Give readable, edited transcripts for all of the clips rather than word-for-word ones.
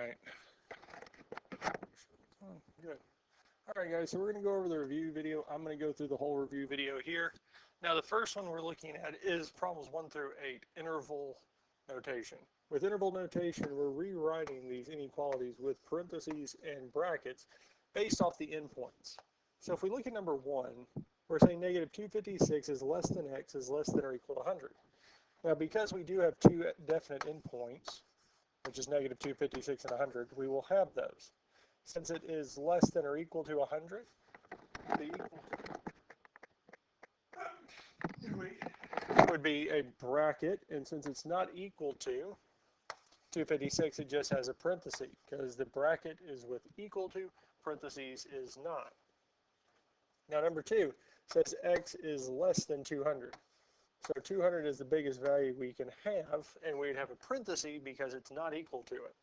right. Oh, good. All right, guys, so we're going to go over the review video. I'm going to go through the whole review video here. Now, the first one we're looking at is problems 1 through 8, interval notation. With interval notation, we're rewriting these inequalities with parentheses and brackets based off the endpoints. So if we look at number 1, we're saying negative 256 is less than x is less than or equal to 100. Now, because we do have two definite endpoints, which is negative 256 and 100, we will have those. Since it is less than or equal to 100, the equal would be a bracket, and since it's not equal to 256, it just has a parenthesis, because the bracket is with equal to, parentheses is not. Now number 2 says x is less than 200. So 200 is the biggest value we can have, and we'd have a parenthesis because it's not equal to it.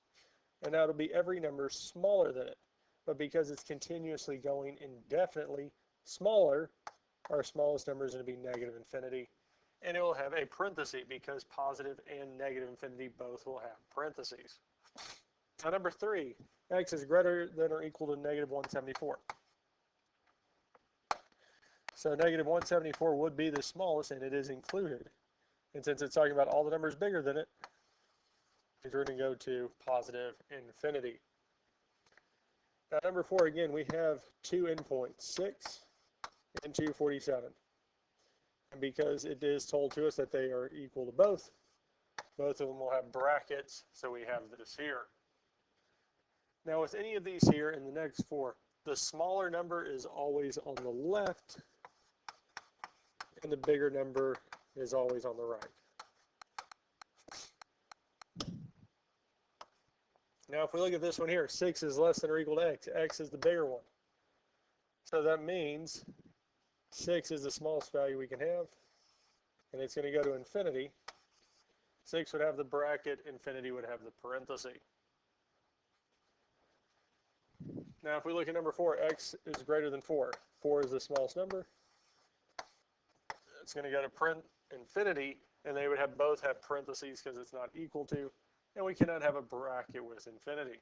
And now it'll be every number smaller than it. But because it's continuously going indefinitely smaller, our smallest number is going to be negative infinity. And it will have a parenthesis because positive and negative infinity both will have parentheses. Now number 3, x is greater than or equal to negative 174. So negative 174 would be the smallest, and it is included. And since it's talking about all the numbers bigger than it, we're going to go to positive infinity. Now number 4, again, we have two endpoints, 6 and 247. And because it is told to us that they are equal to both of them will have brackets, so we have this here. Now with any of these here in the next 4, the smaller number is always on the left, and the bigger number is always on the right. Now if we look at this one here, 6 is less than or equal to x. X is the bigger one. So that means 6 is the smallest value we can have, and it's going to go to infinity. 6 would have the bracket, infinity would have the parenthesis. Now if we look at number 4, x is greater than 4. 4 is the smallest number. It's going to go to infinity, and they would have both have parentheses because it's not equal to, and we cannot have a bracket with infinity.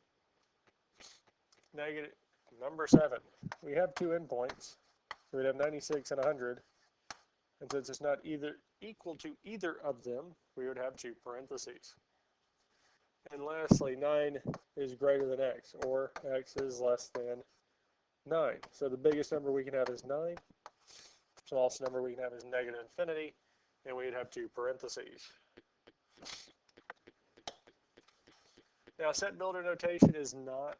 Negative number 7. We have two endpoints. So we'd have 96 and 100, and since it's not either equal to either of them, we would have two parentheses. And lastly, 9 is greater than x, or x is less than 9. So the biggest number we can have is 9. Smallest number we can have is negative infinity, and we'd have two parentheses. Now, set builder notation is not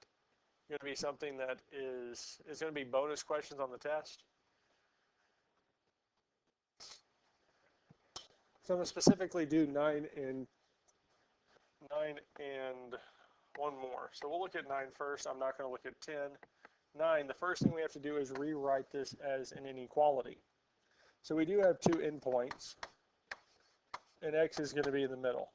going to be something that is going to be bonus questions on the test. So I'm going to specifically do 9 and one more. So we'll look at 9 first. I'm not going to look at 10. 9, the first thing we have to do is rewrite this as an inequality. So we do have two endpoints, and x is going to be in the middle.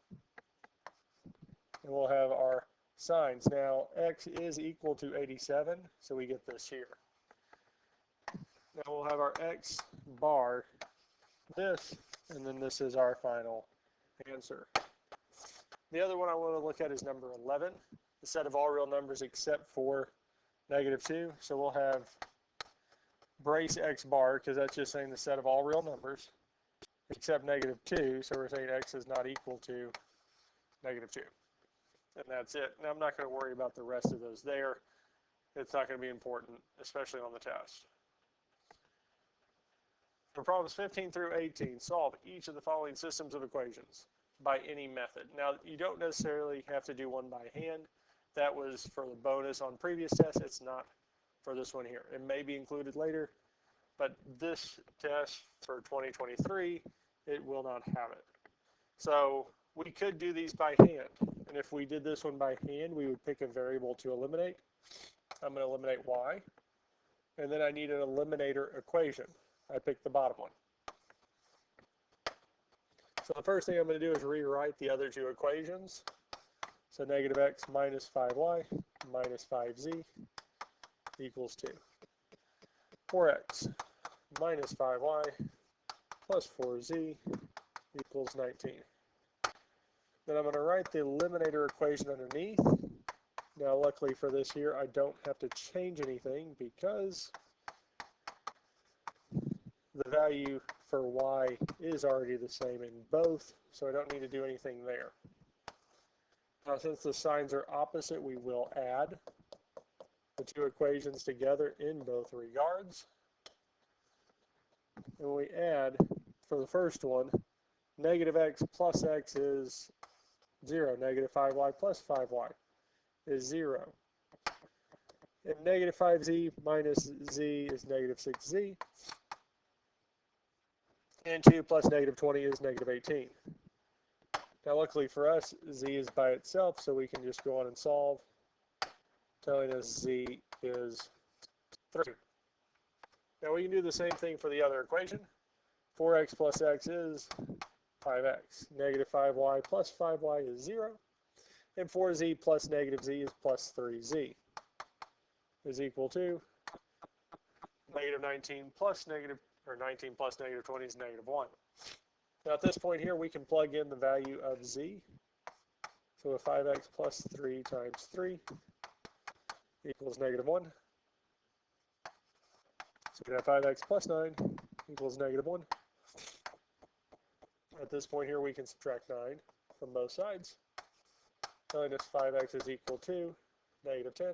And we'll have our signs. Now, x is equal to 87, so we get this here. Now we'll have our x bar, this, and then this is our final answer. The other one I want to look at is number 11, the set of all real numbers except for negative 2. So we'll have brace x bar, because that's just saying the set of all real numbers except negative 2. So we're saying x is not equal to negative 2. And that's it. Now I'm not going to worry about the rest of those there. It's not going to be important, especially on the test. For problems 15 through 18, solve each of the following systems of equations by any method. Now, you don't necessarily have to do one by hand. That was for the bonus on previous tests. It's not for this one here. It may be included later, but this test for 2023, it will not have it. So we could do these by hand. And if we did this one by hand, we would pick a variable to eliminate. I'm going to eliminate y. And then I need an eliminator equation. I picked the bottom one. So the first thing I'm going to do is rewrite the other two equations. So negative x minus 5y minus 5z equals 2. 4x minus 5y plus 4z equals 19. Then I'm going to write the eliminator equation underneath. Now luckily for this here, I don't have to change anything because the value for y is already the same in both, so I don't need to do anything there. Now since the signs are opposite, we will add the two equations together in both regards. And when we add, for the first one, negative x plus x is 0. Negative 5y plus 5y is 0. And negative 5z minus z is negative 6z. And 2 plus negative 20 is negative 18. Now luckily for us, z is by itself, so we can just go on and solve, telling us z is 3. Now we can do the same thing for the other equation. 4x plus x is 5x. Negative 5y plus 5y is 0. And 4z plus negative z is plus 3z is equal to negative 19 plus negative, or 19 plus negative 20 is negative 1. Now at this point here, we can plug in the value of z. So a 5x plus 3 times 3 equals negative 1. So we have 5x plus 9 equals negative 1. At this point here, we can subtract 9 from both sides, telling us 5x is equal to negative 10.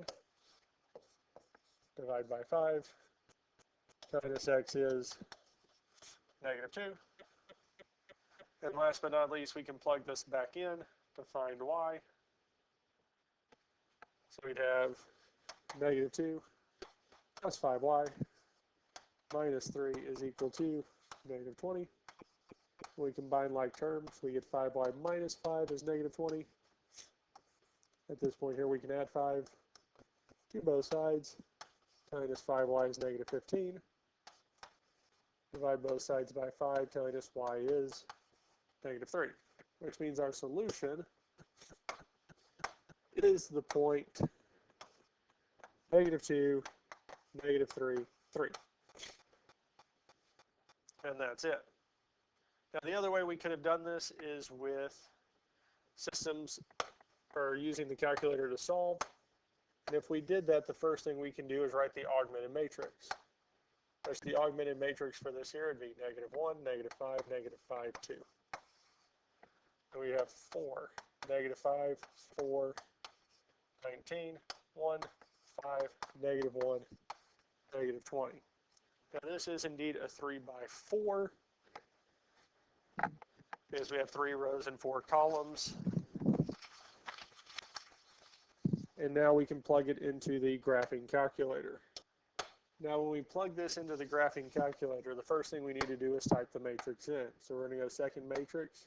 Divide by 5, telling us x is negative 2. And last but not least, we can plug this back in to find y. So we'd have negative 2 plus 5y minus 3 is equal to negative 20. We combine like terms, we get 5y minus 5 is negative 20. At this point here, we can add 5 to both sides. Telling us 5y is negative 15. Divide both sides by 5, telling us y is negative 3, which means our solution is the point negative 2, negative 3, 3. And that's it. Now the other way we could have done this is with systems, or using the calculator to solve. And if we did that, the first thing we can do is write the augmented matrix. There's the augmented matrix for this here. It'd be negative 1, negative 5, negative 5, 2. And we have 4, negative 5, 4, 19, 1, 5, negative 1, negative 20. Now this is indeed a 3 by 4, because we have 3 rows and 4 columns. And now we can plug it into the graphing calculator. Now when we plug this into the graphing calculator, the first thing we need to do is type the matrix in. So we're going to go second matrix,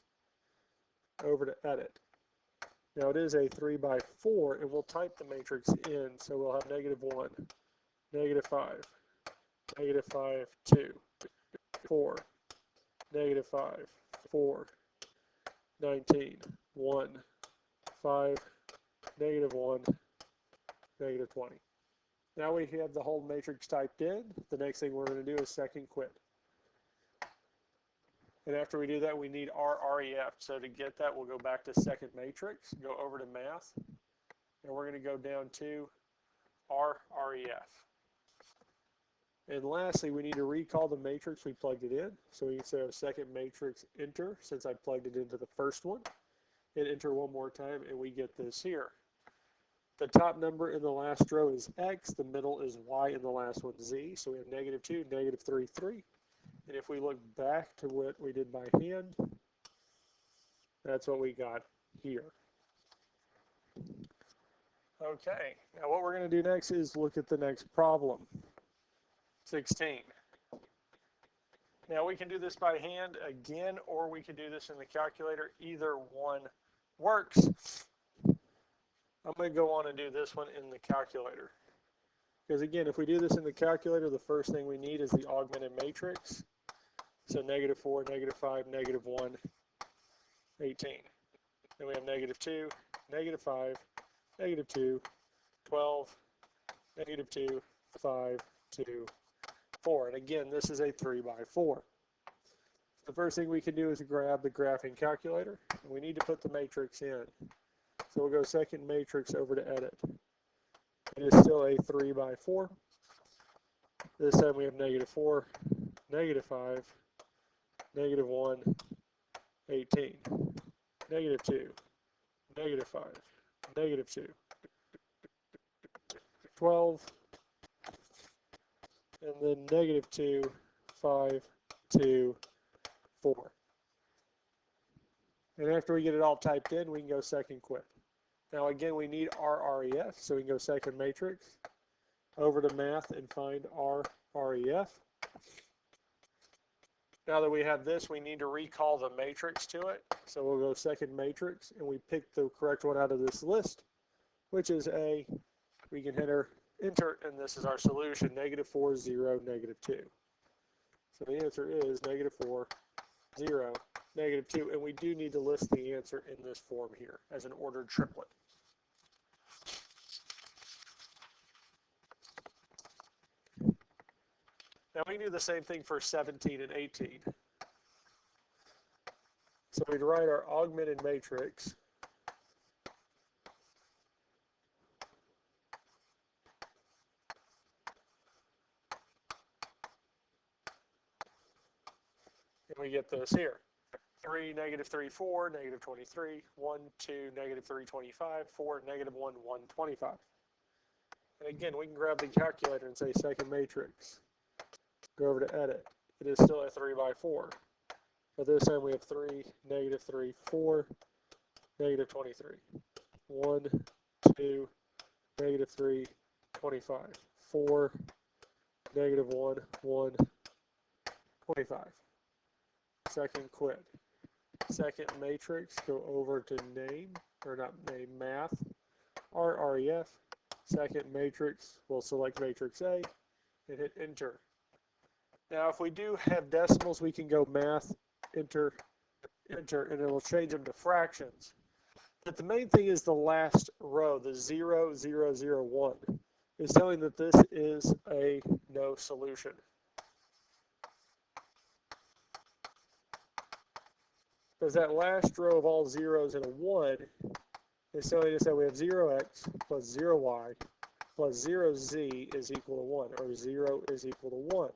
over to edit. Now it is a 3 by 4, and we'll type the matrix in. So we'll have negative 1, negative 5, negative 5, 2, 4, negative 5, 4, 19, 1, 5, negative 1, negative 20. Now we have the whole matrix typed in. The next thing we're going to do is second quit. And after we do that, we need our REF. So to get that, we'll go back to second matrix, go over to math, and we're going to go down to our REF. And lastly, we need to recall the matrix we plugged it in. So we can say our second matrix enter, since I plugged it into the first one, and enter one more time, and we get this here. The top number in the last row is x, the middle is y, and the last one z. So we have negative 2, negative 3, 3. And if we look back to what we did by hand, that's what we got here. Okay, now what we're going to do next is look at the next problem, 16. Now we can do this by hand again, or we can do this in the calculator. Either one works. I'm going to go on and do this one in the calculator. Because again, if we do this in the calculator, the first thing we need is the augmented matrix. So negative 4, negative 5, negative 1, 18. Then we have negative 2, negative 5, negative 2, 12, negative 2, 5, 2, 4. And again, this is a 3 by 4. The first thing we can do is grab the graphing calculator, and we need to put the matrix in. So we'll go second matrix over to edit. It is still a 3 by 4. This time we have -4, -5, -1, 18, -2, -5, -2, 12, and then -2, 5, 2, 4. And after we get it all typed in, we can go second quit. Now again, we need RREF, so we can go second matrix, over to math and find RREF. Now that we have this, we need to recall the matrix to it. So we'll go second matrix, and we pick the correct one out of this list, which is A. We can enter, and this is our solution, -4, 0, -2. So the answer is -4, 0, -2, and we do need to list the answer in this form here as an ordered triplet. Now we can do the same thing for 17 and 18. So we'd write our augmented matrix and we get this here. 3, -3, 4, -23, 1, 2, -3, 25, 4, -1, 1, 25. And again, we can grab the calculator and say second matrix. Go over to edit. It is still a 3 by 4. But this time we have 3, -3, 4, -23. 1, 2, -3, 25. 4, -1, 1, 25. Second quit. Second matrix, go over to name, or not name, math, RREF. Second matrix, we'll select matrix A and hit enter. Now if we do have decimals, we can go math, enter, enter, and it will change them to fractions. But the main thing is the last row, the 0, 0, 0, 1, is telling that this is a no solution. Because that last row of all zeros and a 1 is telling us that we have 0x plus 0y plus 0z is equal to 1, or 0 is equal to 1,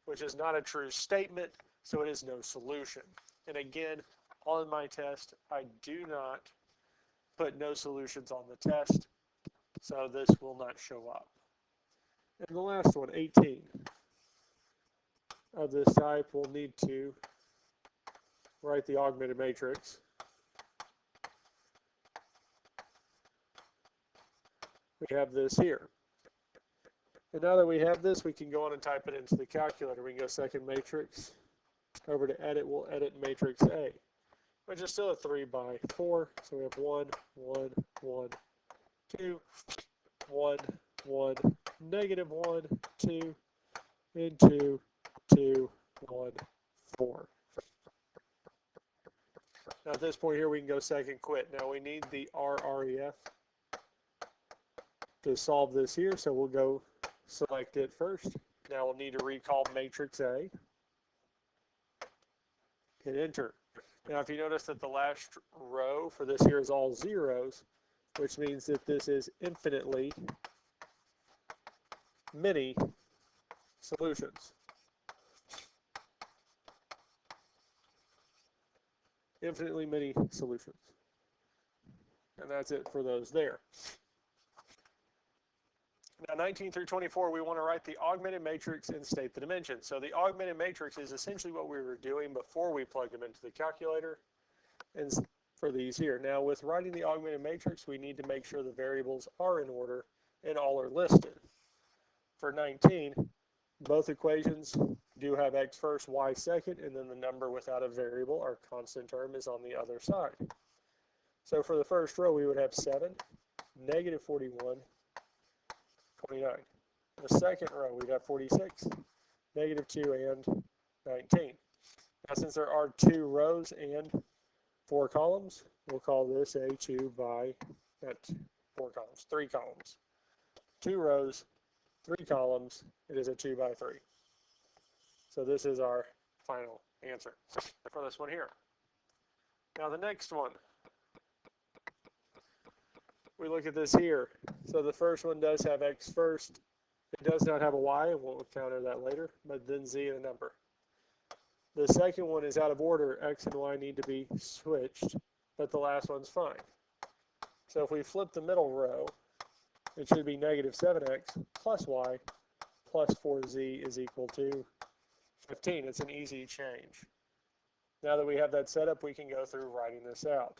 which is not a true statement, so it is no solution. And again, on my test, I do not put no solutions on the test, so this will not show up. And the last one, 18, of this type, we'll need to write the augmented matrix. We have this here. And now that we have this, we can go on and type it into the calculator. We can go second matrix. Over to edit, we'll edit matrix A, which is still a 3 by 4. So we have 1, 1, 1, 2, 1, 1, -1, 2, and 2, 2, 1, 4. Now at this point here, we can go second quit. Now we need the RREF to solve this here, so we'll go select it first. Now we'll need to recall matrix A. Hit enter. Now if you notice that the last row for this here is all zeros, which means that this is infinitely many solutions. Infinitely many solutions. And that's it for those there. Now 19 through 24, we want to write the augmented matrix and state the dimensions. So the augmented matrix is essentially what we were doing before we plugged them into the calculator, and for these here. Now with writing the augmented matrix, we need to make sure the variables are in order and all are listed. For 19, both equations do have x first, y second, and then the number without a variable, our constant term, is on the other side. So for the first row, we would have 7, -41, 29. The second row, we'd have 46, -2, and 19. Now, since there are 2 rows and 4 columns, we'll call this a 2 by, not 4 columns, 3 columns. 2 rows, 3 columns, it is a 2 by 3. So this is our final answer for this one here. Now the next one, we look at this here. So the first one does have x first. It does not have a y, and we'll counter that later, but then z and a number. The second one is out of order. X and y need to be switched, but the last one's fine. So if we flip the middle row, it should be negative 7x plus y plus 4z is equal to 15. It's an easy change. Now that we have that set up, we can go through writing this out.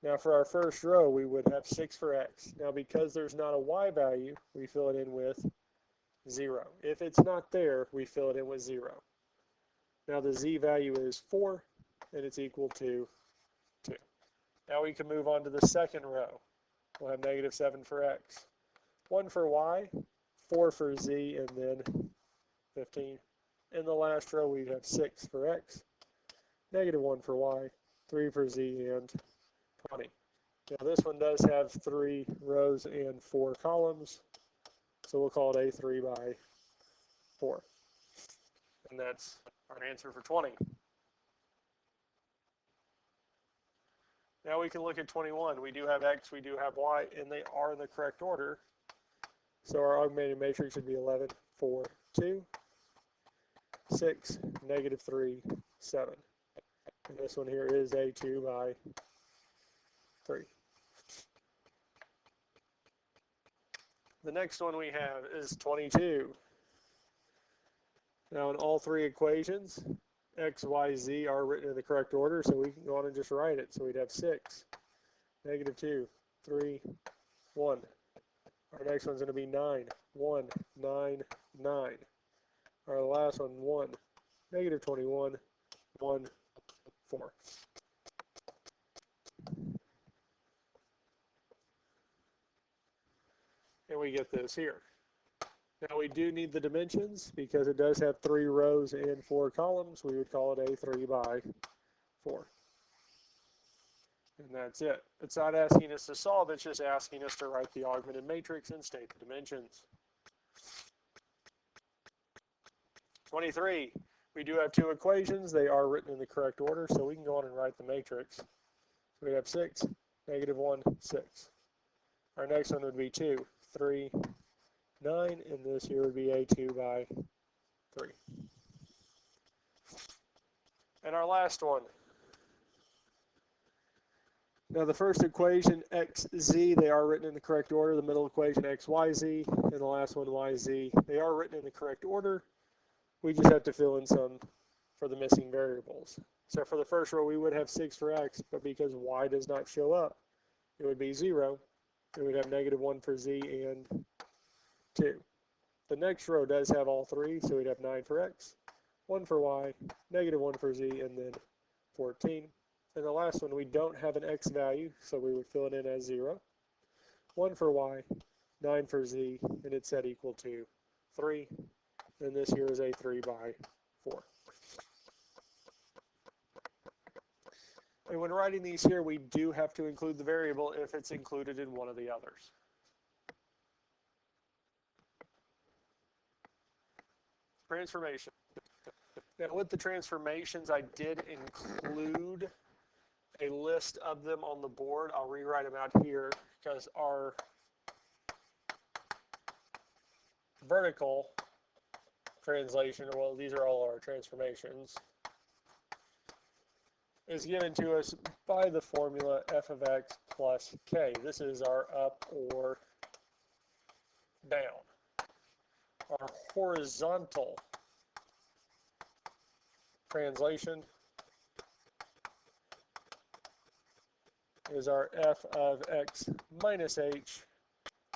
Now for our first row, we would have 6 for x. Now because there's not a y value, we fill it in with 0. If it's not there, we fill it in with 0. Now the z value is 4, and it's equal to 2. Now we can move on to the second row. We'll have negative 7 for x, 1 for y, 4 for z, and then 15. In the last row, we have 6 for x, negative 1 for y, 3 for z, and 20. Now this one does have 3 rows and 4 columns, so we'll call it A3 by 4. And that's our answer for 20. Now we can look at 21. We do have x, we do have y, and they are in the correct order. So our augmented matrix should be 11, 4, 2, 6, negative 3, 7. And this one here is A2 by 3. The next one we have is 22. Now in all three equations, x, y, z are written in the correct order, so we can go on and just write it. So we'd have 6, negative 2, 3, 1. Our next one's going to be 9, 1, 9, 9. Our last one, 1, negative 21, 1, 4. And we get this here. Now we do need the dimensions because it does have 3 rows and 4 columns. We would call it A3 by 4. And that's it. It's not asking us to solve, it's just asking us to write the augmented matrix and state the dimensions. 23. We do have 2 equations. They are written in the correct order, so we can go on and write the matrix. So we have 6, negative 1, 6. Our next one would be 2, 3, 9, and this here would be A2 by 3. And our last one. Now the first equation, x, z, they are written in the correct order. The middle equation, x, y, z, and the last one, y, z, they are written in the correct order. We just have to fill in some for the missing variables. So for the first row, we would have 6 for x, but because y does not show up, it would be 0. And we'd have negative 1 for z and 2. The next row does have all 3, so we'd have 9 for x, 1 for y, negative 1 for z, and then 14. And the last one, we don't have an x value, so we would fill it in as 0. 1 for y, 9 for z, and it's set equal to 3. And this here is A3 by 4. And when writing these here, we do have to include the variable if it's included in one of the others. Transformation. Now with the transformations, I did include a list of them on the board. I'll rewrite them out here because our vertical translation, well, these are all our transformations, is given to us by the formula f of x plus k. This is our up or down. Our horizontal translation is our f of x minus h,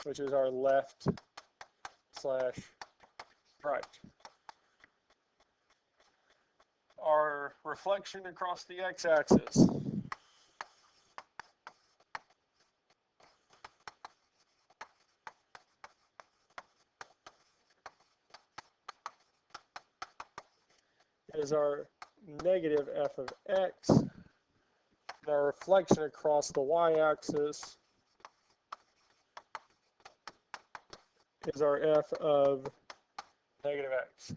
which is our left slash right. Our reflection across the x-axis is our negative f of x. And our reflection across the y-axis is our f of negative x.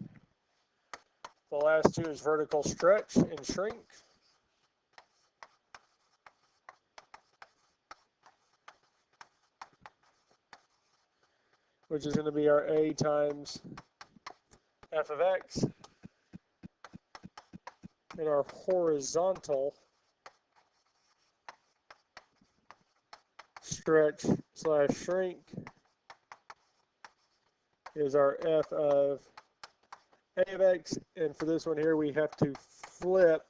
The last two is vertical stretch and shrink. which is going to be our a times f of x, and our horizontal stretch slash shrink is our f of a of x, and for this one here we have to flip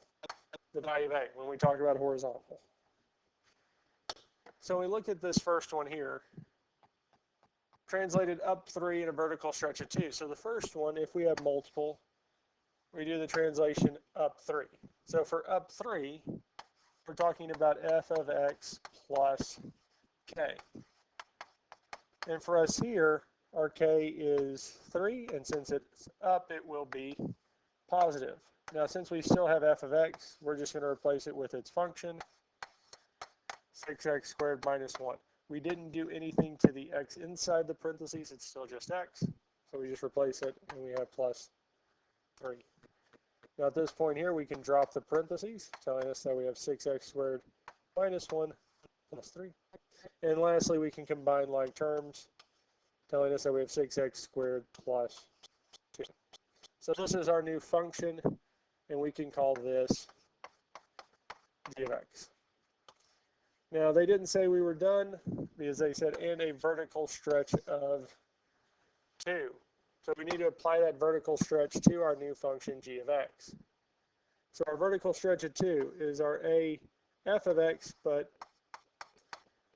the value of a when we talk about horizontal. So when we look at this first one here, translated up 3 and a vertical stretch of 2. So the first one, if we have multiple, we do the translation up 3. So for up 3, we're talking about f of x plus k. And for us here, our k is 3, and since it's up, it will be positive. Now, since we still have f of x, we're just going to replace it with its function, 6x squared minus 1. We didn't do anything to the x inside the parentheses, it's still just x. So we just replace it, and we have plus 3. Now at this point here, we can drop the parentheses, telling us that we have 6x squared minus 1 plus 3. And lastly, we can combine like terms, telling us that we have 6x squared plus 2. So this is our new function, and we can call this g of x. Now, they didn't say we were done because they said, and a vertical stretch of 2. So we need to apply that vertical stretch to our new function g of x. So our vertical stretch of 2 is our a f of x, but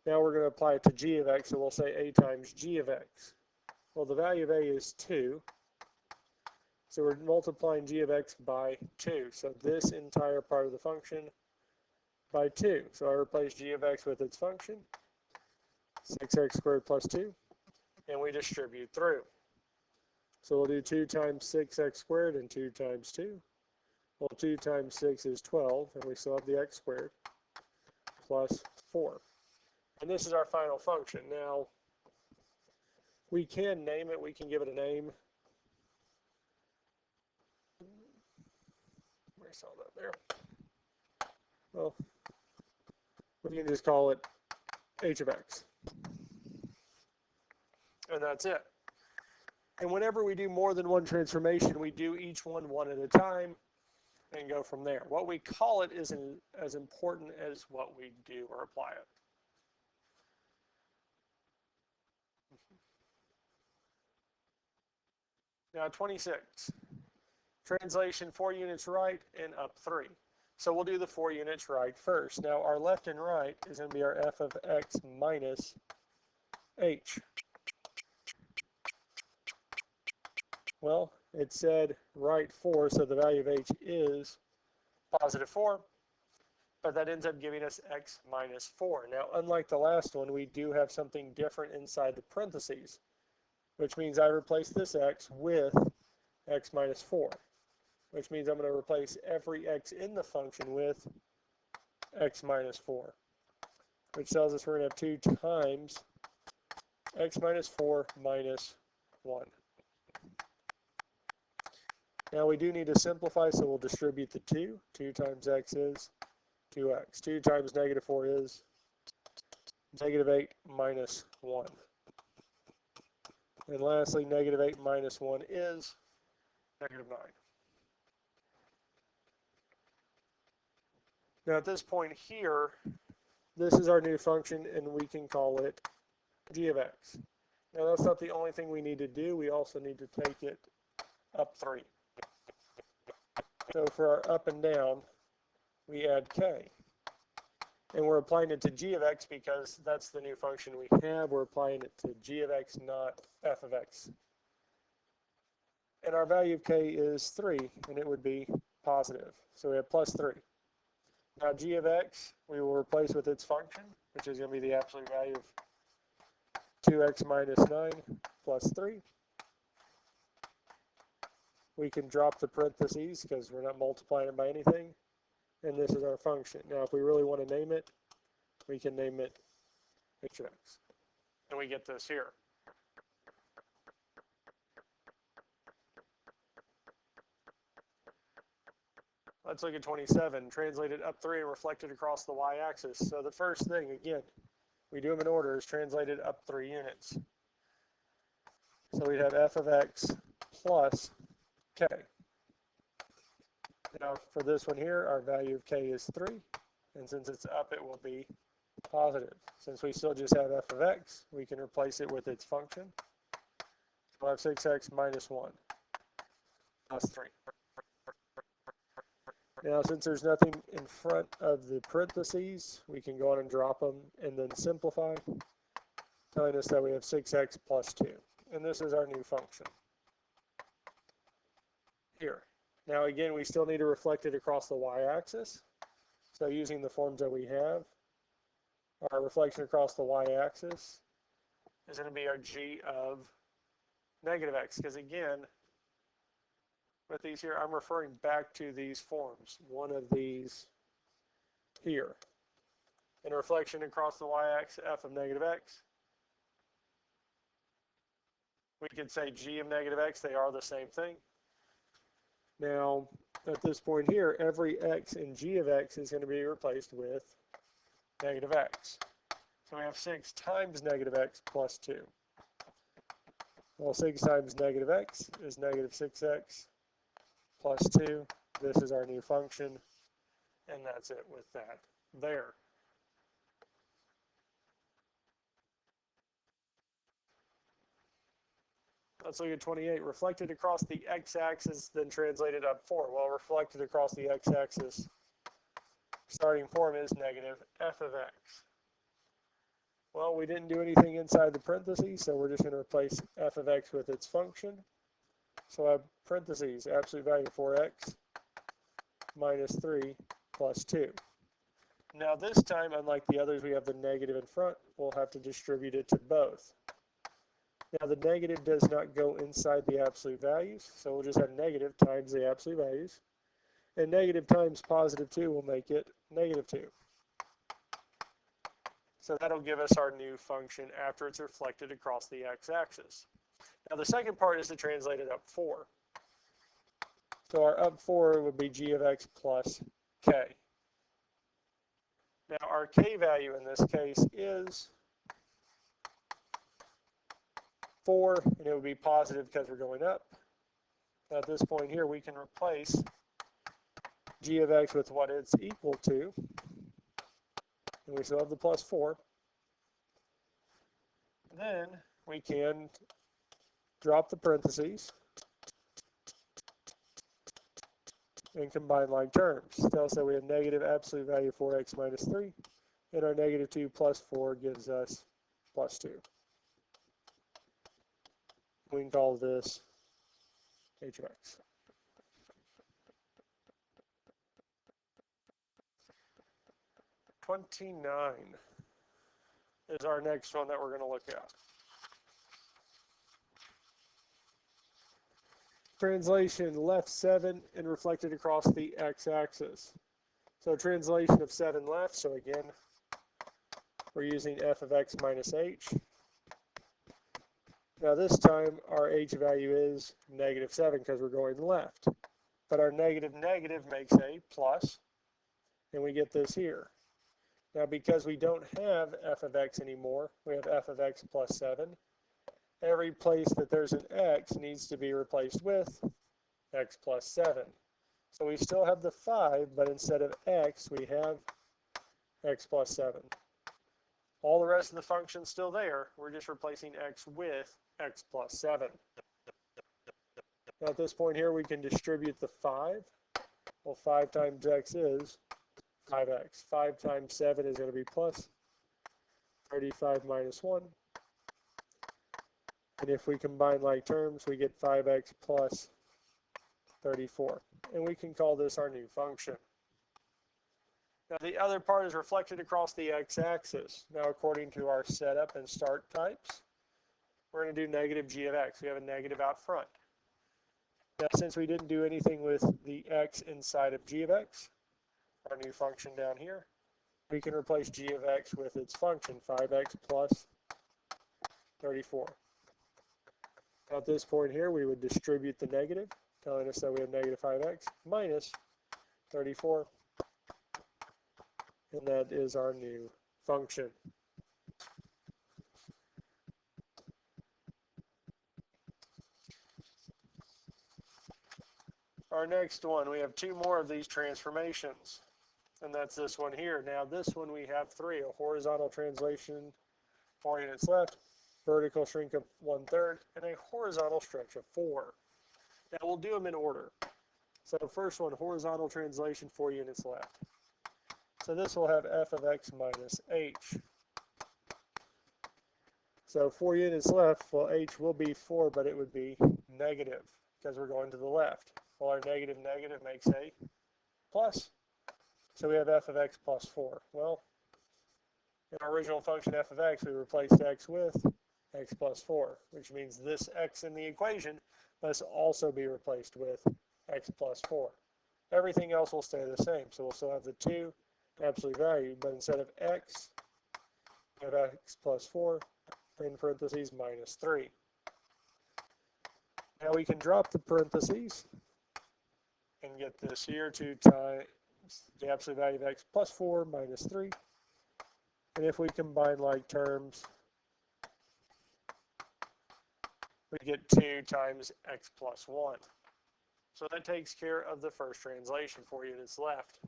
now we're going to apply it to g of x, so we'll say a times g of x. Well, the value of a is 2, so we're multiplying g of x by 2. So this entire part of the function by 2. So I replace g of x with its function, 6x squared plus 2, and we distribute through. So we'll do 2 times 6x squared and 2 times 2. Well, 2 times 6 is 12, and we still have the x squared plus 4. And this is our final function. Now, we can name it. We can give it a name. I saw that there. Well, we can just call it h of x. And that's it. And whenever we do more than one transformation, we do each one at a time and go from there. What we call it isn't as important as what we do or apply it. Now 26. Translation 4 units right and up 3. So we'll do the 4 units right first. Now our left and right is going to be our f of x minus h. Well, it said right 4, so the value of h is positive 4, but that ends up giving us x minus 4. Now, unlike the last one, we do have something different inside the parentheses, which means I replace this x with x minus 4, which means I'm going to replace every x in the function with x minus 4, which tells us we're going to have 2 times x minus 4 minus 1. Now we do need to simplify, so we'll distribute the 2. 2 times x is 2x. 2 times negative 4 is negative 8 minus 1. And lastly, negative 8 minus 1 is negative 9. Now at this point here, this is our new function, and we can call it g of x. Now that's not the only thing we need to do. We also need to take it up 3. So for our up and down, we add k. And we're applying it to g of x because that's the new function we have. We're applying it to g of x, not f of x. And our value of k is 3, and it would be positive. So we have plus 3. Now g of x, we will replace with its function, which is going to be the absolute value of 2x minus 9 plus 3. We can drop the parentheses because we're not multiplying it by anything. And this is our function. Now, if we really want to name it, we can name it h of x. And we get this here. Let's look at 27. Translated up 3 and reflected across the y-axis. So the first thing, again, we do them in order, is translated up 3 units. So we'd have f of x plus k. Now for this one here, our value of k is 3, and since it's up, it will be positive. Since we still just have f of x, we can replace it with its function. We'll have 6x minus 1 plus 3. Now, since there's nothing in front of the parentheses, we can go on and drop them and then simplify, telling us that we have 6x plus 2. And this is our new function here. Now, again, we still need to reflect it across the y-axis. So using the forms that we have, our reflection across the y-axis is going to be our g of negative x, because again, with these here, I'm referring back to these forms, one of these here. And a reflection across the y-axis, f of negative x, we could say g of negative x, they are the same thing. Now, at this point here, every x in g of x is going to be replaced with negative x. So we have 6 times negative x plus 2. Well, 6 times negative x is negative 6x plus 2. This is our new function, and that's it with that there. Let's look at 28. Reflected across the x-axis, then translated up 4. Well, reflected across the x-axis, starting form is negative f of x. Well, we didn't do anything inside the parentheses, so we're just going to replace f of x with its function. So I have parentheses, absolute value 4x minus 3 plus 2. Now this time, unlike the others, we have the negative in front. We'll have to distribute it to both. Now the negative does not go inside the absolute values, so we'll just have negative times the absolute values. And negative times positive 2 will make it negative 2. So that'll give us our new function after it's reflected across the x-axis. Now the second part is to translate it up 4. So our up 4 would be g of x plus k. Now our k value in this case is 4, and it would be positive because we're going up. At this point here, we can replace g of x with what it's equal to, and we still have the plus 4. Then we can drop the parentheses and combine like terms. Tell us that we have negative absolute value 4x minus 3, and our negative 2 plus 4 gives us plus 2. We can call this h of x. $29 is our next one that we're going to look at. Translation left 7 and reflected across the x-axis. So translation of 7 left, so again, we're using f of x minus h. Now this time our h value is negative 7 because we're going left. But our negative negative makes a plus, and we get this here. Now because we don't have f of x anymore, we have f of x plus 7. Every place that there's an x needs to be replaced with x plus 7. So we still have the 5, but instead of x, we have x plus 7. All the rest of the function's still there. We're just replacing x with x plus 7. Now at this point here, we can distribute the 5. Well, 5 times x is 5x. 5 times 7 is going to be plus 35 minus 1. And if we combine like terms, we get 5x plus 34. And we can call this our new function. Now the other part is reflected across the x-axis. Now according to our setup and start types, we're going to do negative g of x. We have a negative out front. Now since we didn't do anything with the x inside of g of x, our new function down here, we can replace g of x with its function, 5x plus 34. At this point here, we would distribute the negative, telling us that we have negative 5x minus 34. And that is our new function. Our next one, we have two more of these transformations, and that's this one here. Now this one we have three, a horizontal translation, 4 units left, vertical shrink of 1/3, and a horizontal stretch of 4. Now we'll do them in order. So first one, horizontal translation, 4 units left. So this will have f of x minus h. So 4 units left, well h will be 4, but it would be negative because we're going to the left. Well, our negative makes a plus. So we have f of x plus 4. Well, in our original function f of x, we replaced x with x plus 4, which means this x in the equation must also be replaced with x plus 4. Everything else will stay the same. So we'll still have the 2 absolute value, but instead of x, we have x plus 4, in parentheses, minus 3. Now we can drop the parentheses and get this here, 2 times the absolute value of x plus 4 minus 3. And if we combine like terms, we get 2 times x plus 1. So that takes care of the first translation, 4 units left.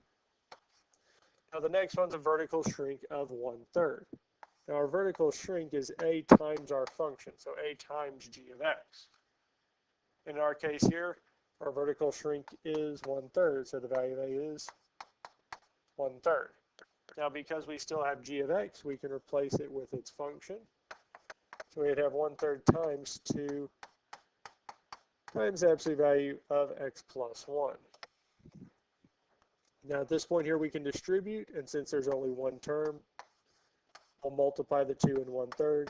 Now the next one's a vertical shrink of 1/3. Now our vertical shrink is a times our function, so a times g of x. In our case here, our vertical shrink is 1/3, so the value of a is 1/3. Now because we still have g of x, we can replace it with its function. So we'd have 1/3 times 2 times the absolute value of x plus 1. Now at this point here we can distribute, and since there's only one term, we'll multiply the 2 and 1/3,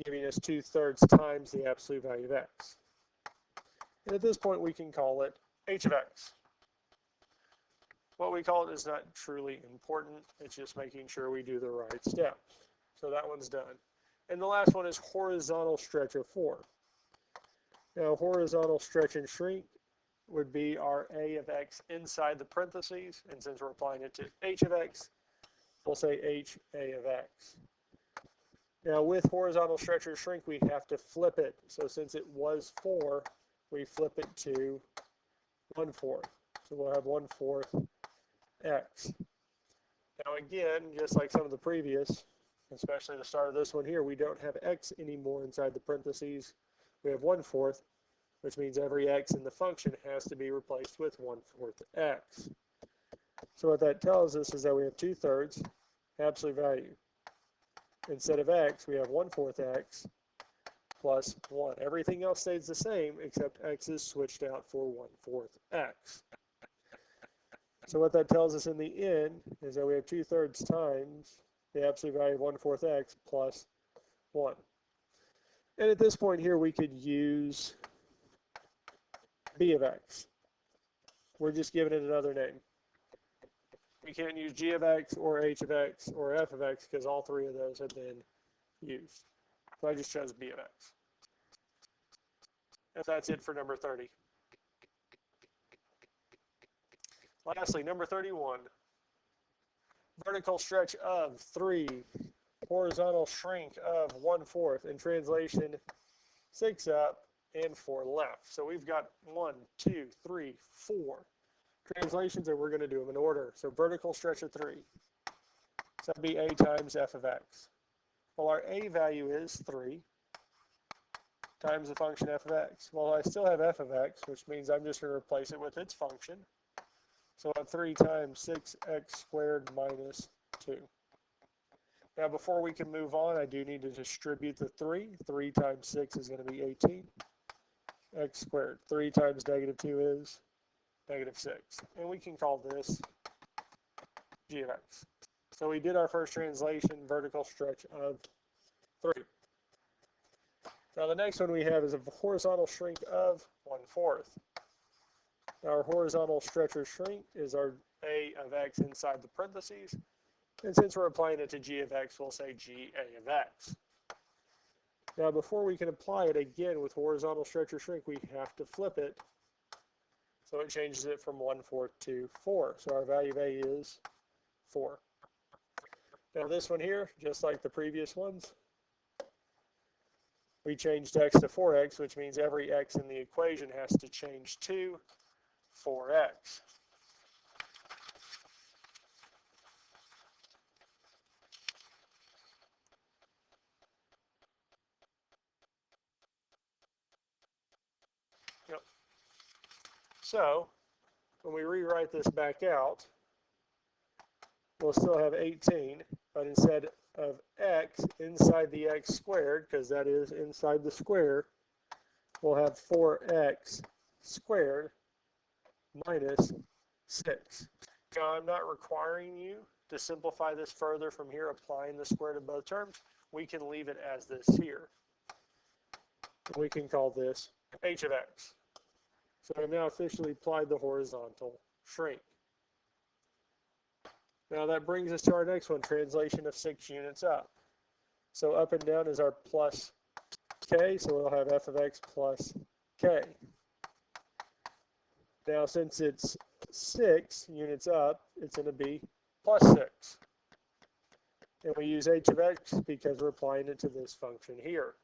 giving us 2/3 times the absolute value of x. And at this point we can call it h of x. What we call it is not truly important, it's just making sure we do the right steps. So that one's done. And the last one is horizontal stretch of 4. Now horizontal stretch and shrink would be our a of x inside the parentheses, and since we're applying it to h of x, we'll say h a of x. Now with horizontal stretch or shrink, we have to flip it. So since it was 4, we flip it to 1/4. So we'll have 1/4 x. Now again, just like some of the previous, especially the start of this one here, we don't have x anymore inside the parentheses. We have 1/4, which means every x in the function has to be replaced with 1/4 x. So what that tells us is that we have 2/3 absolute value. Instead of x, we have 1/4 x plus 1. Everything else stays the same except x is switched out for 1/4 x. So what that tells us in the end is that we have 2/3 times the absolute value of 1/4 x plus 1. And at this point here, we could use b of x. We're just giving it another name. We can't use g of x or h of x or f of x because all three of those have been used. So I just chose b of x. And that's it for number 30. Lastly, number 31. Vertical stretch of 3. Horizontal shrink of 1/4. In translation, 6 up and 4 left. So we've got 1, 2, 3, 4 translations, and we're going to do them in order. So vertical stretch of 3. So that'd be a times f of x. Well, our a value is 3 times the function f of x. Well, I still have f of x, which means I'm just going to replace it with its function. So I have 3 times 6x squared minus 2. Now before we can move on, I do need to distribute the 3. 3 times 6 is going to be 18. X squared. 3 times negative 2 is negative 6. And we can call this g of x. So we did our first translation, vertical stretch of 3. Now the next one we have is a horizontal shrink of 1/4. Our horizontal stretch or shrink is our a of x inside the parentheses. And since we're applying it to g of x, we'll say g a of x. Now before we can apply it again with horizontal stretch or shrink, we have to flip it. So it changes it from 1/4 to 4. So our value of a is 4. Now this one here, just like the previous ones, we changed x to 4x, which means every x in the equation has to change to 4x. Yep. So when we rewrite this back out, we'll still have 18, but instead of x inside the x squared, because that is inside the square, we'll have 4x squared minus 6. Now, I'm not requiring you to simplify this further from here, applying the square to both terms. We can leave it as this here. We can call this h of x. So I've now officially applied the horizontal shrink. Now that brings us to our next one, translation of 6 units up. So up and down is our plus k, so we'll have f of x plus k. Now since it's 6 units up, it's going to be plus 6. And we use h of x because we're applying it to this function here.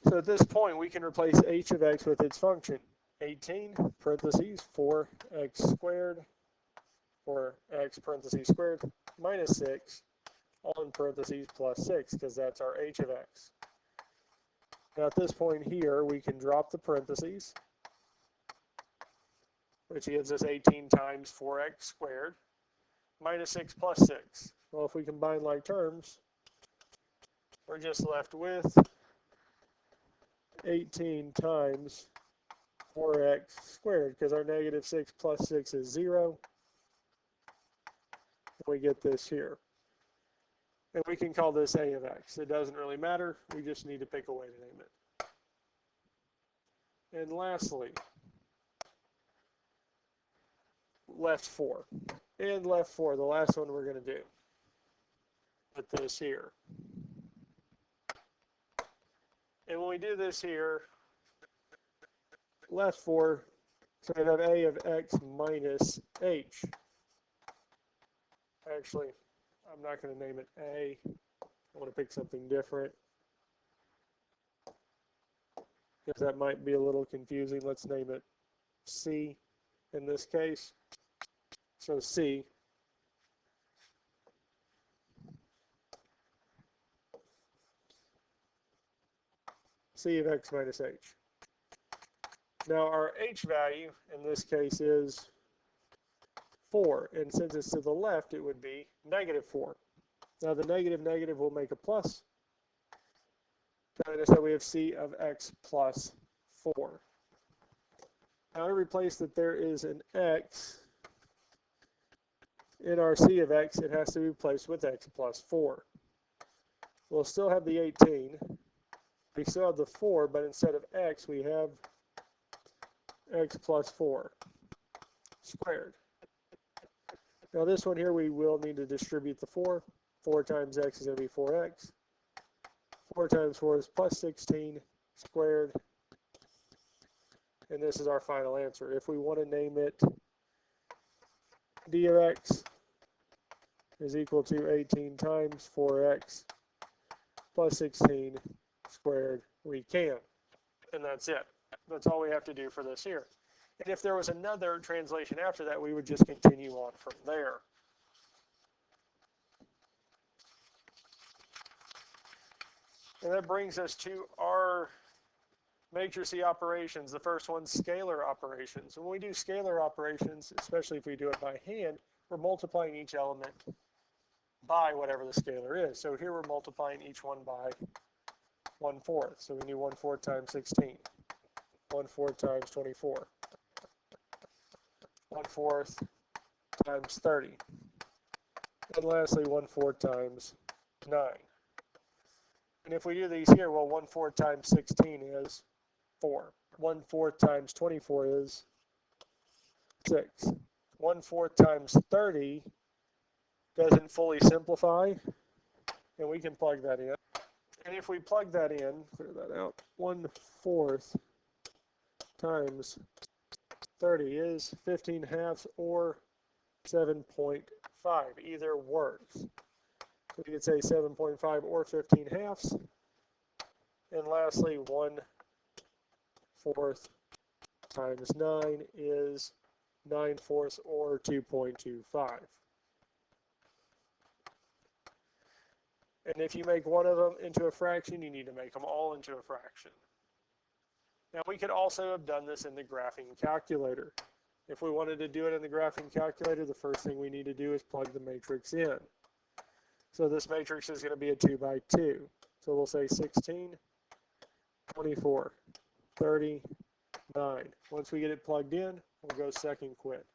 So at this point, we can replace h of x with its function. 18 parentheses 4x squared, or x parentheses squared, minus 6, all in parentheses plus 6, because that's our h of x. Now at this point here, we can drop the parentheses, which gives us 18 times 4x squared, minus 6 plus 6. Well, if we combine like terms, we're just left with 18 times 4x squared, because our negative 6 plus 6 is 0. We get this here. And we can call this a of x. It doesn't really matter. We just need to pick a way to name it. And lastly, left 4. And left 4, the last one we're going to do. Put this here. And when we do this here, left 4, so we have a of x minus h. Actually, I'm not going to name it a. I want to pick something different, because that might be a little confusing. Let's name it c in this case. So c. C of x minus h. Now our h value in this case is 4, and since it's to the left, it would be negative 4. Now the negative negative will make a plus, so we have c of x plus 4. Now to replace that there is an x in our c of x, it has to be replaced with x plus 4. We'll still have the 18. We still have the 4, but instead of x, we have x plus 4 squared. Now this one here, we will need to distribute the 4. 4 times x is going to be 4x. 4 times 4 is plus 16 squared. And this is our final answer. If we want to name it d of x is equal to 18 times 4x plus 16 squared, we can. And that's it. That's all we have to do for this here. And if there was another translation after that, we would just continue on from there. And that brings us to our matrices operations. The first one's scalar operations. When we do scalar operations, especially if we do it by hand, we're multiplying each element by whatever the scalar is. So here we're multiplying each one by 1/4. So we do 1/4 times 16. 1/4 times 24. 1/4 times 30. And lastly, 1/4 times 9. And if we do these here, well, 1/4 times 16 is 4. 1/4 times 24 is 6. 1/4 times 30 doesn't fully simplify, and we can plug that in. And if we plug that in, clear that out, 1/4 times 30 is 15/2 or 7.5. Either works. So we could say 7.5 or 15/2. And lastly, 1/4 times 9 is 9/4 or 2.25. And if you make one of them into a fraction, you need to make them all into a fraction. Now we could also have done this in the graphing calculator. If we wanted to do it in the graphing calculator, the first thing we need to do is plug the matrix in. So this matrix is going to be a 2 by 2. So we'll say 16, 24, 39. Once we get it plugged in, we'll go second quit.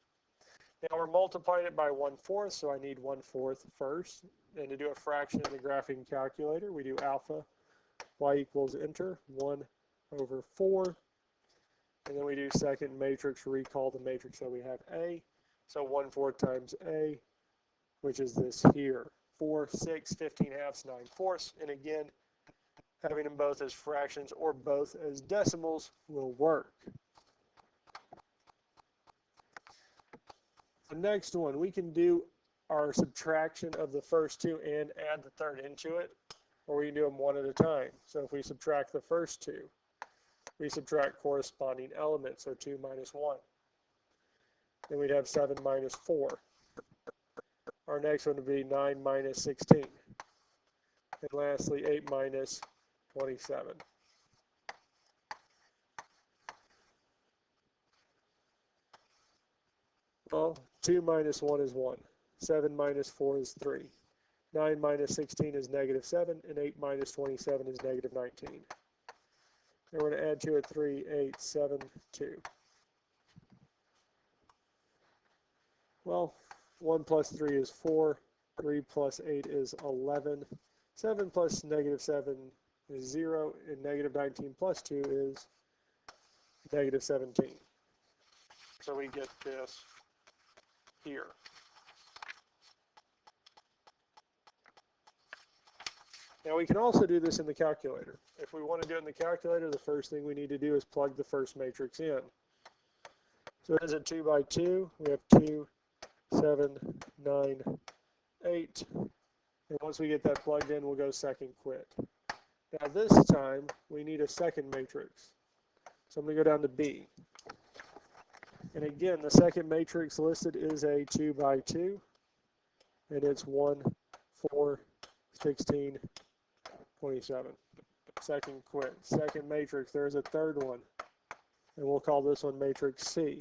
Now we're multiplying it by 1/4, so I need 1/4 first. And to do a fraction in the graphing calculator, we do alpha y equals enter 1/4. And then we do second matrix, recall the matrix that we have A. So 1/4 times A, which is this here. 4, 6, 15/2, 9/4. And again, having them both as fractions or both as decimals will work. The next one, we can do our subtraction of the first two and add the third into it, or we can do them one at a time. So if we subtract the first two, we subtract corresponding elements, so 2 minus 1. Then we'd have 7 minus 4. Our next one would be 9 minus 16. And lastly, 8 minus 27. Well, 2 minus 1 is 1. 7 minus 4 is 3. 9 minus 16 is -7, and 8 minus 27 is -19. And we're going to add to it 3, 8, 7, 2. Well, 1 plus 3 is 4. 3 plus 8 is 11. 7 plus -7 is 0. And -19 plus 2 is -17. So we get this here. Now we can also do this in the calculator. If we want to do it in the calculator, the first thing we need to do is plug the first matrix in. So it is a 2 by 2. We have 2, 7, 9, 8. And once we get that plugged in, we'll go second quit. Now this time, we need a second matrix. So I'm going to go down to B. And again, the second matrix listed is a 2 by 2. And it's 1, 4, 16, 27. Second quit. Second matrix, there's a third one. And we'll call this one matrix C,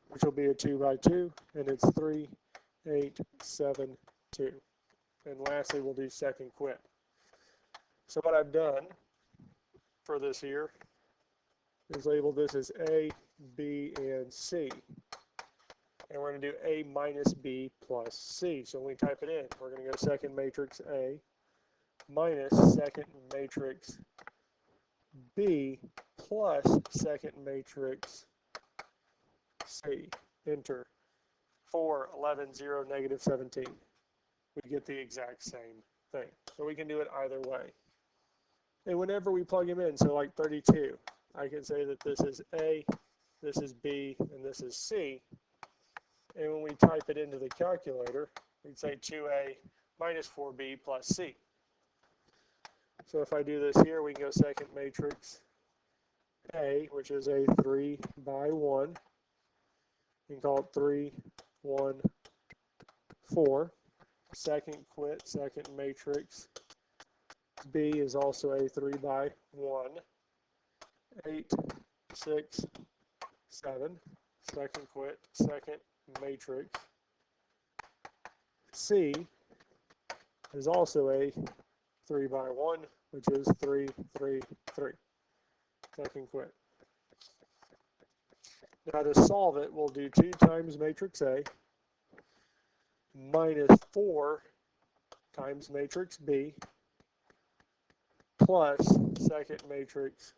which will be a 2 by 2. And it's 3, 8, 7, 2. And lastly, we'll do second quit. So what I've done for this here is label this as A, B, and C. And we're going to do A minus B plus C. So when we type it in, we're going to go second matrix A minus second matrix B plus second matrix C. Enter. 4, 11, 0, -17. We get the exact same thing. So we can do it either way. And whenever we plug them in, so like 32, I can say that this is A, this is B, and this is C. And when we type it into the calculator, we'd say 2A minus 4B plus C. So if I do this here, we can go second matrix A, which is a 3 by 1. We can call it 3, 1, 4. Second quit, second matrix B is also a 3 by 1. 8, 6, 7. Second quit, second matrix C is also a 3 by 1, which is 3, 3, 3. Second quit. Now to solve it, we'll do 2 times matrix A minus 4 times matrix B plus second matrix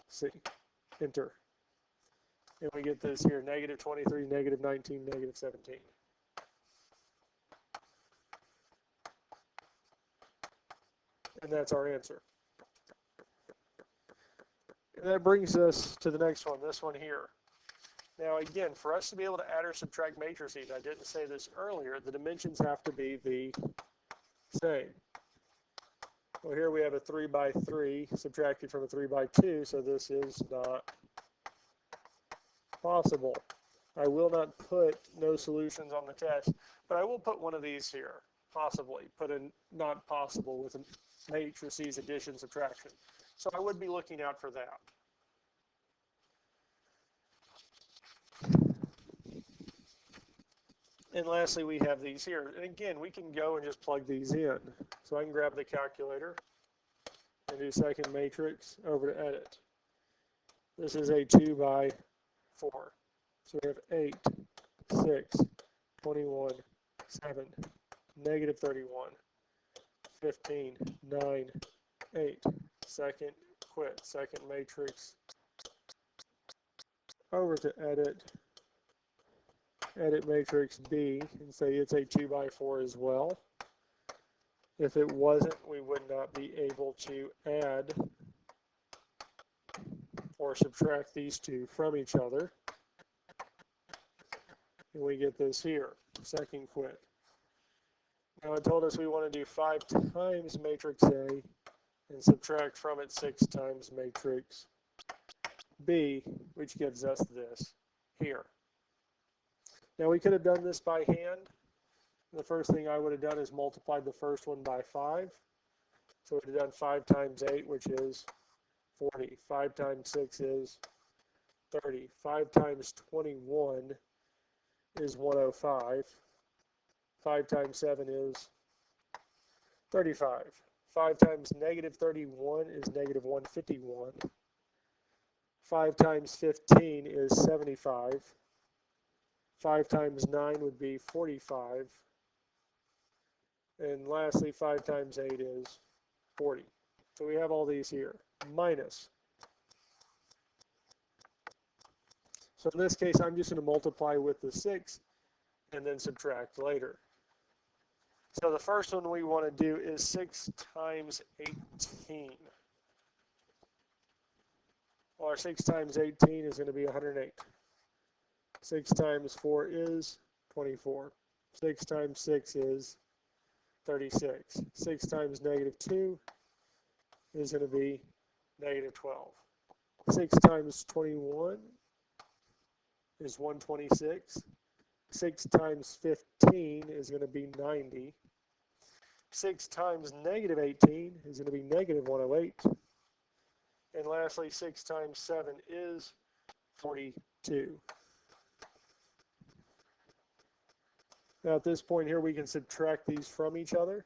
C. Enter. And we get this here, -23, -19, -17. And that's our answer. And that brings us to the next one, this one here. Now again, for us to be able to add or subtract matrices, I didn't say this earlier, the dimensions have to be the same. Well, here we have a 3 by 3 subtracted from a 3 by 2, so this is not possible. I will not put no solutions on the test, but I will put one of these here, possibly. Put a not possible with a matrices addition subtraction. So I would be looking out for that. And lastly, we have these here. And again, we can go and just plug these in. So I can grab the calculator and do second matrix over to edit. This is a 2 by 4. So we have 8, 6, 21, 7, negative 31, 15, 9, 8. Second, quit. Second matrix over to edit. Edit matrix B and say it's a 2 by 4 as well. If it wasn't, we would not be able to add or subtract these two from each other. And we get this here, second quit. Now it told us we want to do 5 times matrix A and subtract from it 6 times matrix B, which gives us this here. Now we could have done this by hand. The first thing I would have done is multiplied the first one by 5. So we would have done 5 times 8, which is 40. 5 times 6 is 30. 5 times 21 is 105. 5 times 7 is 35. 5 times negative 31 is negative 151. 5 times 15 is 75. 5 times 9 would be 45. And lastly, 5 times 8 is 40. So we have all these here. Minus. So in this case, I'm just going to multiply with the 6 and then subtract later. So the first one we want to do is 6 times 18. Well, our 6 times 18 is going to be 108. 6 times 4 is 24. 6 times 6 is 36. 6 times negative 2 is going to be negative 12. 6 times 21 is 126. 6 times 15 is going to be 90. 6 times negative 18 is going to be negative 108. And lastly, 6 times 7 is 42. Now at this point here, we can subtract these from each other.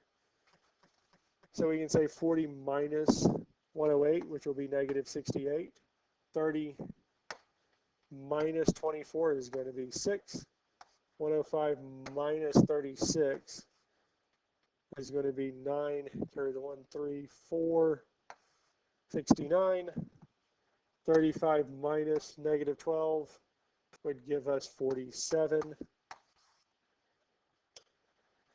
So we can say 40 minus 108, which will be negative 68. 30 minus 24 is going to be 6. 105 minus 36 is going to be 9. Carry the 1, 3, 4, 69. 35 minus negative 12 would give us 47.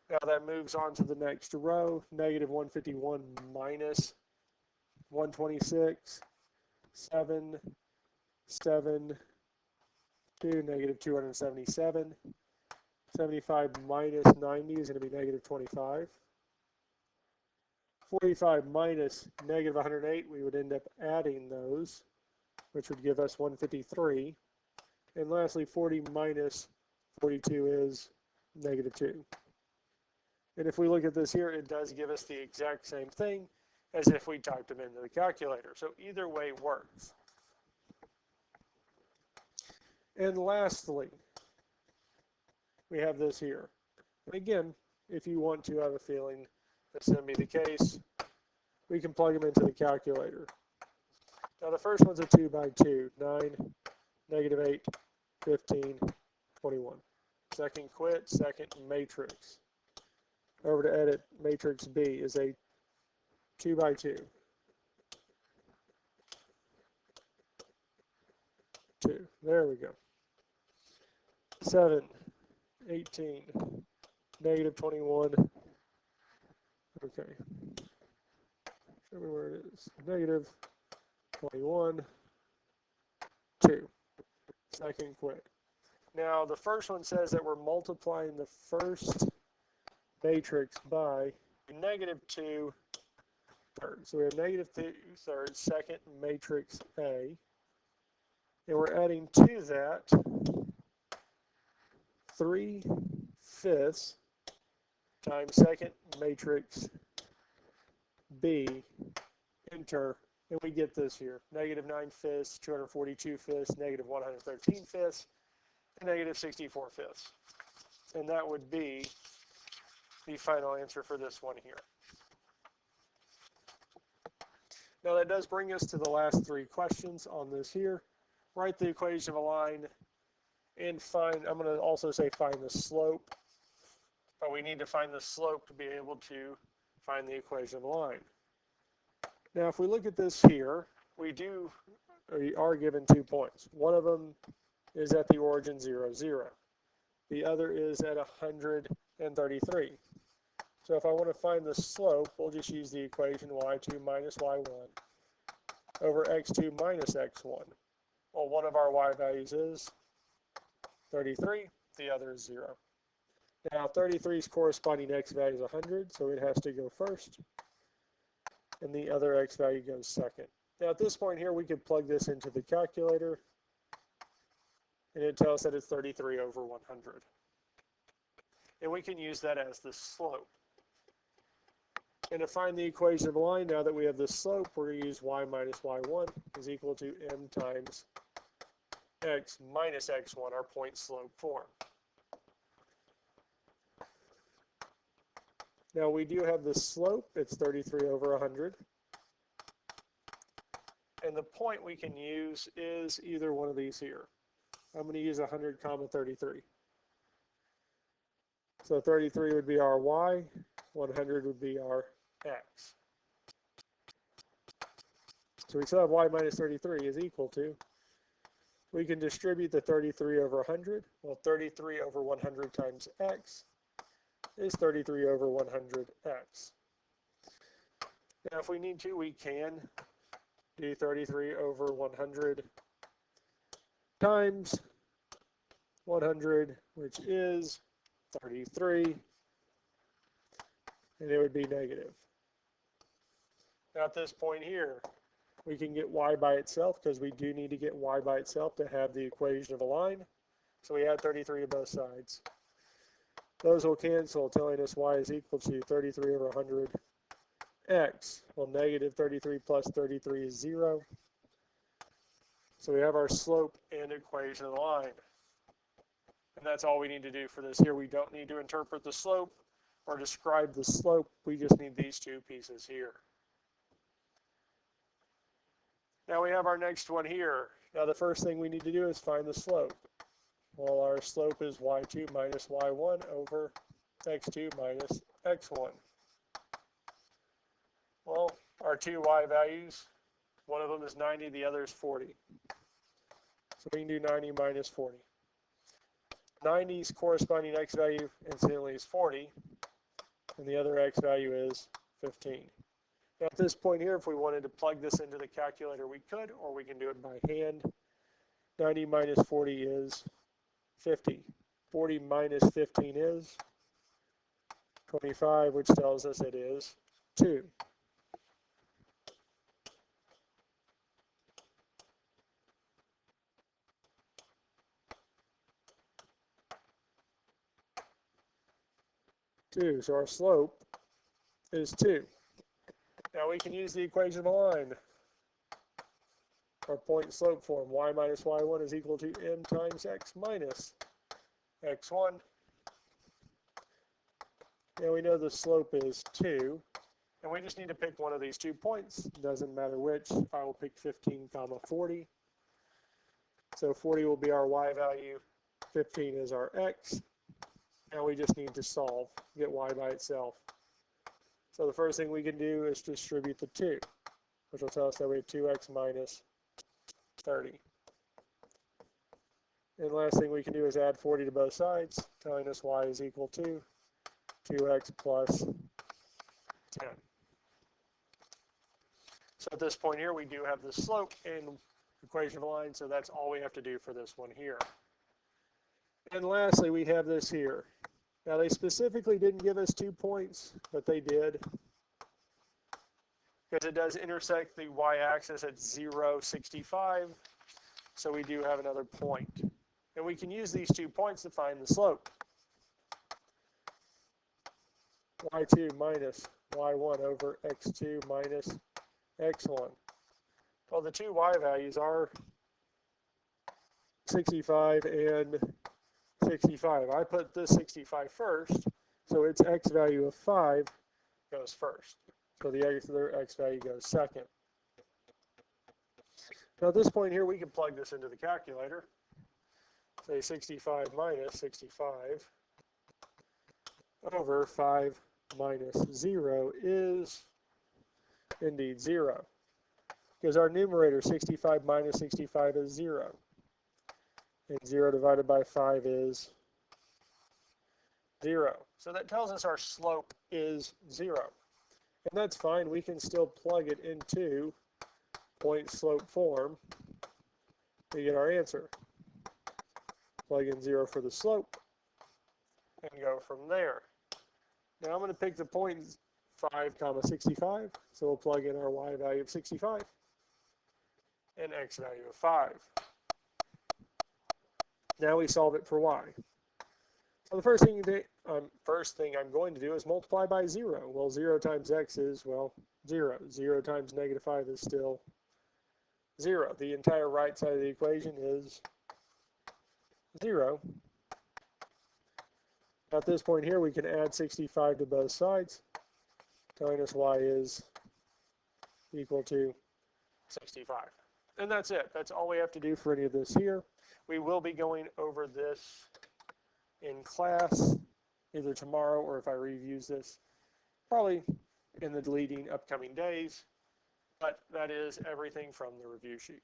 Now that moves on to the next row. Negative 151 minus 126. 7, 7, 2, negative 277. 75 minus 90 is going to be negative 25. 45 minus negative 108, we would end up adding those, which would give us 153. And lastly, 40 minus 42 is negative 2. And if we look at this here, it does give us the exact same thing as if we typed them into the calculator. So either way works. And lastly, we have this here. And again, if you want to have a feeling that's going to be the case, we can plug them into the calculator. Now the first one's a 2 by 2, 9, negative 8, 15, 21. Second quit, second matrix. Over to edit, matrix B is a 2 by 2. 2. There we go. 7, 18, negative 21. Okay. Show me where it is. Negative 21, 2. Second quit. Now the first one says that we're multiplying the first matrix by negative 2 So we have negative 2/3 second matrix A. And we're adding to that 3/5 times second matrix B, enter, and we get this here. Negative 9/5, 242/5, negative 113/5, and negative 64/5. And that would be the final answer for this one here. Now that does bring us to the last three questions on this here. Write the equation of a line and find, I'm going to also say find the slope, but we need to find the slope to be able to find the equation of a line. Now if we look at this here, we are given 2 points. One of them is at the origin 0, 0. The other is at 133. So if I want to find the slope, we'll just use the equation y2 minus y1 over x2 minus x1. Well, one of our y values is 33, the other is 0. Now 33's corresponding x value is 100, so it has to go first, and the other x value goes second. Now at this point here, we could plug this into the calculator, and it tells us that it's 33 over 100. And we can use that as the slope. And to find the equation of a line, now that we have the slope, we're going to use y minus y1 is equal to m times x minus x1, our point slope form. Now we do have the slope, it's 33 over 100. And the point we can use is either one of these here. I'm going to use 100 comma 33. So 33 would be our y, 100 would be our x. So we still have y minus 33 is equal to, we can distribute the 33 over 100. Well, 33 over 100 times x is 33 over 100x. Now if we need to, we can do 33 over 100 times 100, which is 33, and it would be negative. Now at this point here, we can get y by itself because we do need to get y by itself to have the equation of a line. So we add 33 to both sides. Those will cancel, telling us y is equal to 33 over 100x. Well, negative 33 plus 33 is 0. So we have our slope and equation of the line. And that's all we need to do for this here. We don't need to interpret the slope or describe the slope. We just need these two pieces here. Now we have our next one here. Now the first thing we need to do is find the slope. Well, our slope is y2 minus y1 over x2 minus x1. Well, our two y values, one of them is 90, the other is 40. So we can do 90 minus 40. 90's corresponding x value, incidentally, is 40, and the other x value is 15. Now at this point here, if we wanted to plug this into the calculator, we could, or we can do it by hand. 90 minus 40 is 50. 40 minus 15 is 25, which tells us it is 2. So our slope is 2. Now we can use the equation of a line. Our point slope form, y minus y1 is equal to m times x minus x1. Now we know the slope is 2, and we just need to pick one of these 2 points. Doesn't matter which. I will pick 15 comma 40. So 40 will be our y value, 15 is our x. Now we just need to solve, get y by itself. So the first thing we can do is distribute the 2, which will tell us that we have 2x minus 30. And the last thing we can do is add 40 to both sides, telling us y is equal to 2x plus 10. So at this point here, we do have the slope and equation of a line, so that's all we have to do for this one here. And lastly, we have this here. Now they specifically didn't give us 2 points, but they did. because it does intersect the y-axis at 0, 65. So we do have another point. And we can use these 2 points to find the slope. y2 minus y1 over x2 minus x1. Well, the 2 y values are 65 and 65. I put this 65 first, so its x value of 5 goes first. So the other x value goes second. Now at this point here, we can plug this into the calculator. Say 65 minus 65 over 5 minus 0 is indeed 0. Because our numerator, 65 minus 65, is 0. And 0 divided by 5 is 0. So that tells us our slope is 0. And that's fine. We can still plug it into point slope form to get our answer. Plug in 0 for the slope and go from there. Now I'm going to pick the point 5 comma 65. So we'll plug in our y value of 65 and x value of 5. Now we solve it for y. So the first thing I'm going to do is multiply by 0. Well, 0 times x is, well, 0. 0 times negative 5 is still 0. The entire right side of the equation is 0. At this point here, we can add 65 to both sides, telling us y is equal to 65. And that's it. That's all we have to do for any of this here. We will be going over this in class either tomorrow or if I reviews this, probably in the leading upcoming days. But that is everything from the review sheet.